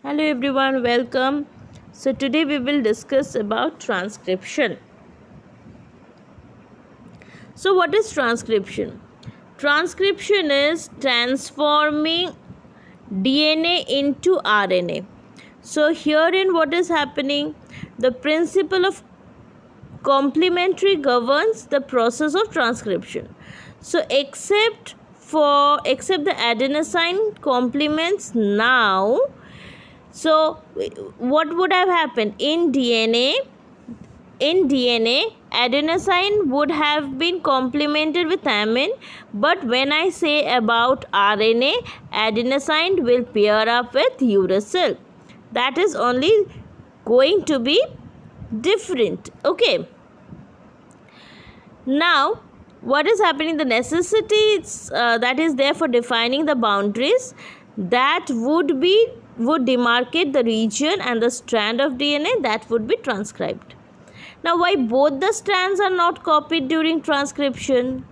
Hello everyone, welcome. So today we will discuss about transcription. So what is transcription? Transcription is transforming DNA into RNA. So herein what is happening? The principle of complementary governs the process of transcription. So except the adenosine complements now, so what would have happened in DNA? In DNA, adenosine would have been complemented with amine, but when I say about RNA, adenosine will pair up with uracil. That is only going to be different. Okay. Now, what is happening? The necessity that is there for defining the boundaries that would demarcate the region and the strand of DNA that would be transcribed. Now, why both the strands are not copied during transcription?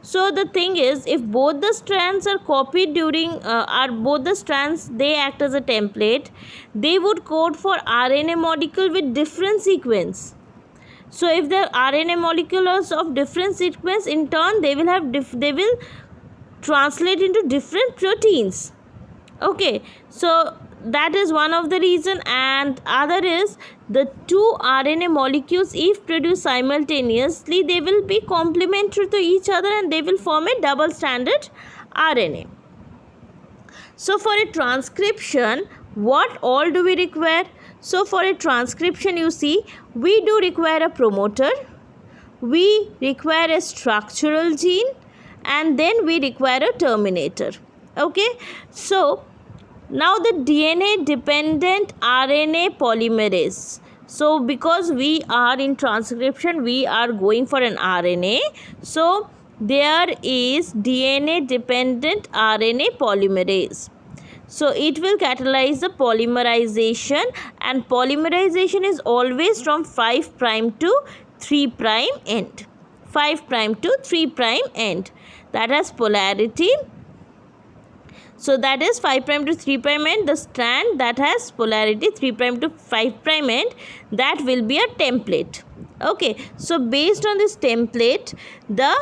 So the thing is, if both the strands are copied during they act as a template, they would code for RNA molecule with different sequence. So if the RNA molecules of different sequence, in turn they will translate into different proteins. Okay, so that is one of the reason, and other is the two RNA molecules, if produced simultaneously, they will be complementary to each other and they will form a double stranded RNA. So for a transcription, what all do we require? So for a transcription, you see, we do require a promoter, we require a structural gene, and then we require a terminator. Okay, so now the DNA dependent RNA polymerase. So because we are in transcription, we are going for an RNA. So there is DNA dependent RNA polymerase. So it will catalyze the polymerization, and polymerization is always from 5' to 3' end. 5' to 3' end. That has polarity. So that is 5' to 3' end. The strand that has polarity 3' to 5' end, that will be a template. Okay. So based on this template, the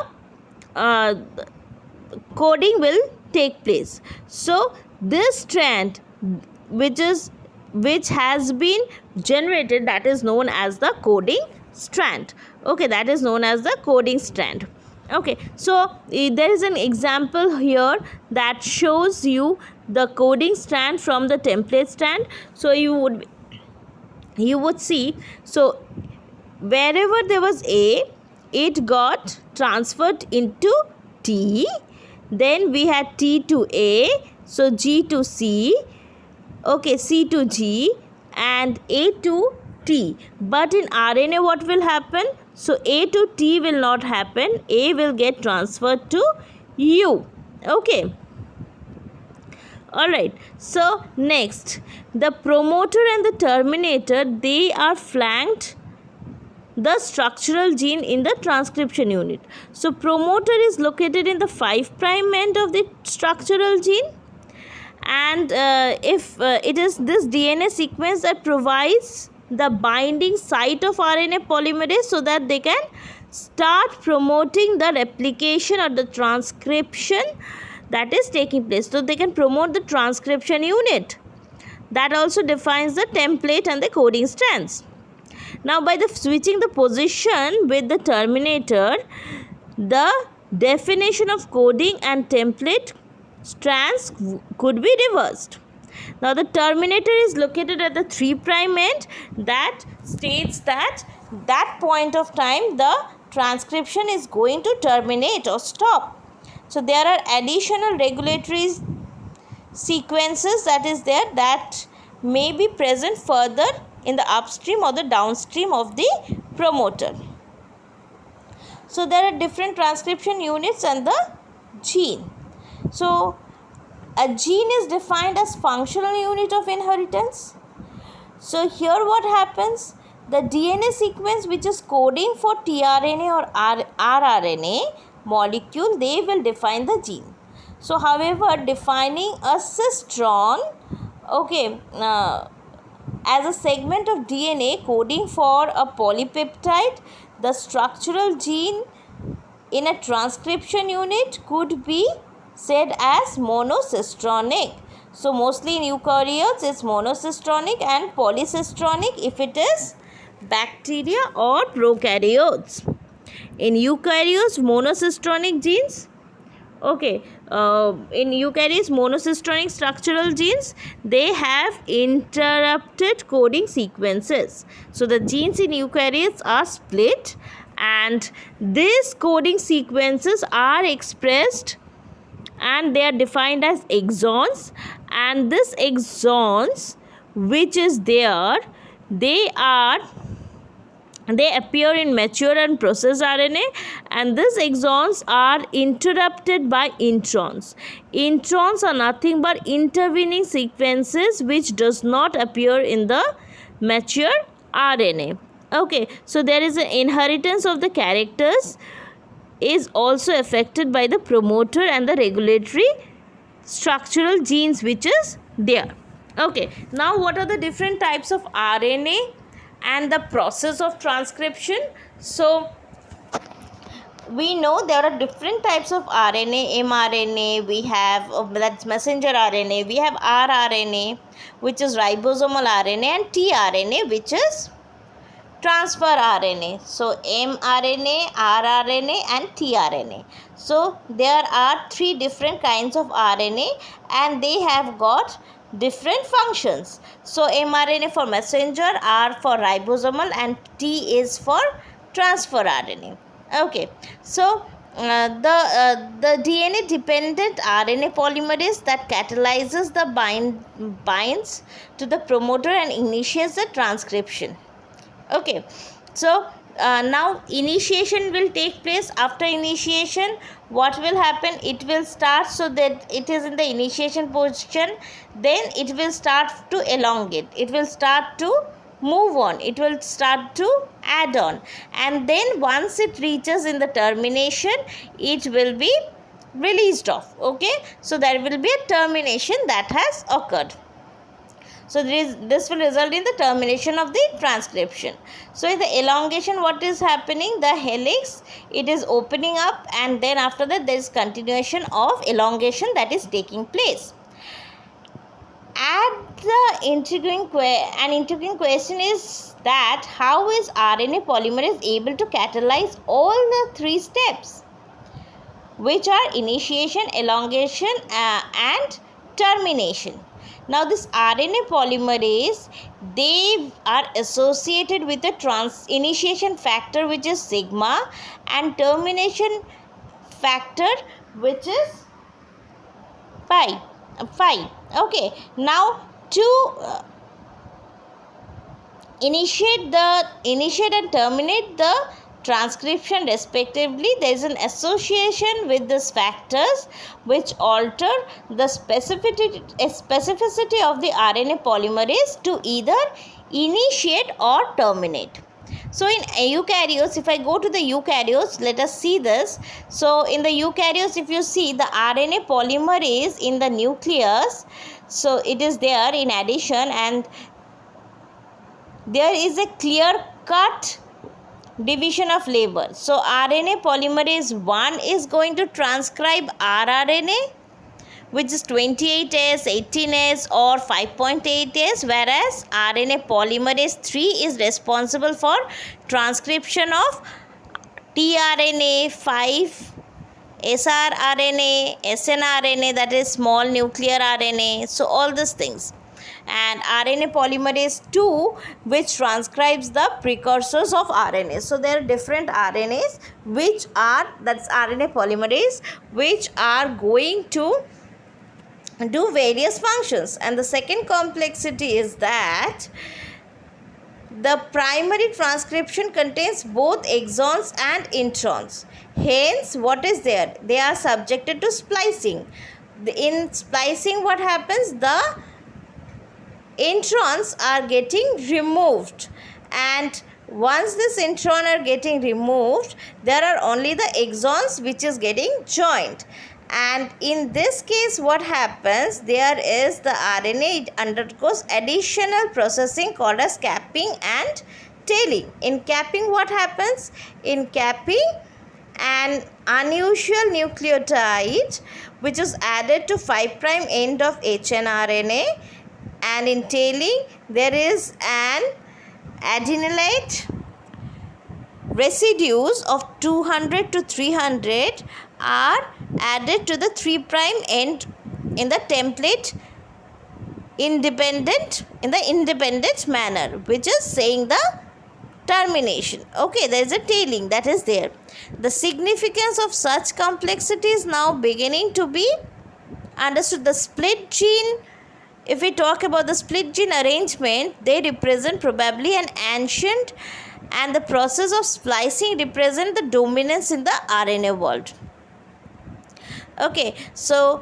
coding will take place. So this strand which has been generated, that is known as the coding strand. Okay, that is known as the coding strand. Okay, so there is an example here that shows you the coding strand from the template strand. So you would see, so wherever there was A, it got transferred into T, then we had T to A, so G to C, okay, C to G, and A to T. But in RNA, what will happen? So A to T will not happen. A will get transferred to U. Okay. Alright. So next, the promoter and the terminator, they are flanked the structural gene in the transcription unit. So promoter is located in the 5' end of the structural gene, and if it is this DNA sequence that provides the binding site of RNA polymerase, so that they can start promoting the replication or the transcription that is taking place. So they can promote the transcription unit. That also defines the template and the coding strands. Now by the switching the position with the terminator, the definition of coding and template strands could be reversed. Now the terminator is located at the 3' end. That states that point of time the transcription is going to terminate or stop. So there are additional regulatory sequences that is there that may be present further in the upstream or the downstream of the promoter. So there are different transcription units and the gene. So a gene is defined as functional unit of inheritance. So here what happens? The DNA sequence which is coding for tRNA or rRNA molecule, they will define the gene. So however, defining a cistron Okay, as a segment of DNA coding for a polypeptide, the structural gene in a transcription unit could be said as monocystronic. So mostly in eukaryotes it's monocystronic and polycystronic if it is bacteria or prokaryotes. In eukaryotes, monocystronic genes. Okay, in eukaryotes, monocystronic structural genes, they have interrupted coding sequences. So the genes in eukaryotes are split, and these coding sequences are expressed and they are defined as exons, and this exons which is there, they appear in mature and processed RNA, and these exons are interrupted by introns. Introns are nothing but intervening sequences which does not appear in the mature RNA. Okay, so there is an inheritance of the characters is also affected by the promoter and the regulatory structural genes which is there. Okay, now what are the different types of RNA and the process of transcription? So we know there are different types of RNA. mRNA, we have that's messenger RNA, we have rRNA which is ribosomal RNA, and tRNA which is transfer RNA. So mRNA, rRNA and tRNA. So there are 3 different kinds of RNA and they have got different functions. So mRNA for messenger, R for ribosomal and T is for transfer RNA. Okay, so the DNA dependent RNA polymerase that catalyzes the binds to the promoter and initiates the transcription. Okay, so now initiation will take place. After initiation, what will happen? It will start, so that it is in the initiation position, then it will start to elongate, it will start to move on, it will start to add on, and then once it reaches in the termination, it will be released off. Okay, so there will be a termination that has occurred. So this will result in the termination of the transcription. So in the elongation, what is happening? The helix, it is opening up, and then after that there is continuation of elongation that is taking place. An intriguing question is that how is RNA polymerase able to catalyze all the 3 steps, which are initiation, elongation and termination. Now this RNA polymerase, they are associated with a initiation factor which is sigma and termination factor which is pi. Okay, now to initiate and terminate the transcription respectively, there is an association with these factors which alter the specificity of the RNA polymerase to either initiate or terminate. So in eukaryotes, if I go to the eukaryotes, let us see this. So in the eukaryotes, if you see the RNA polymerase in the nucleus, so it is there in addition, and there is a clear cut division of labor. So RNA polymerase 1 is going to transcribe rRNA, which is 28S, 18S or 5.8S, whereas RNA polymerase 3 is responsible for transcription of tRNA, 5, srRNA, snRNA, that is small nuclear RNA. So all these things. And RNA polymerase 2, which transcribes the precursors of RNA. So there are different RNAs which are, that's RNA polymerase, which are going to do various functions. And the second complexity is that the primary transcription contains both exons and introns. Hence, what is there? They are subjected to splicing. In splicing, what happens? The introns are getting removed, and once this intron are getting removed, there are only the exons which is getting joined, And in this case, what happens, there is the RNA, it undergoes additional processing called as capping and tailing. In capping, what happens? In capping, an unusual nucleotide which is added to 5' end of hnRNA, and in tailing there is an adenylate residues of 200 to 300 are added to the 3' end in the template in the independent manner, which is saying the termination. Okay, there is a tailing that is there. The significance of such complexity is now beginning to be understood. The split gene, if we talk about the split gene arrangement, they represent probably an ancient, and the process of splicing represent the dominance in the RNA world. Okay, so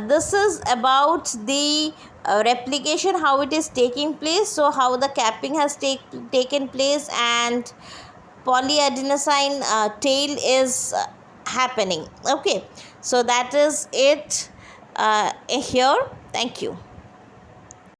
this is about the replication, how it is taking place. So how the capping has taken place and polyadenosine tail is happening. Okay, so that is it here. Thank you.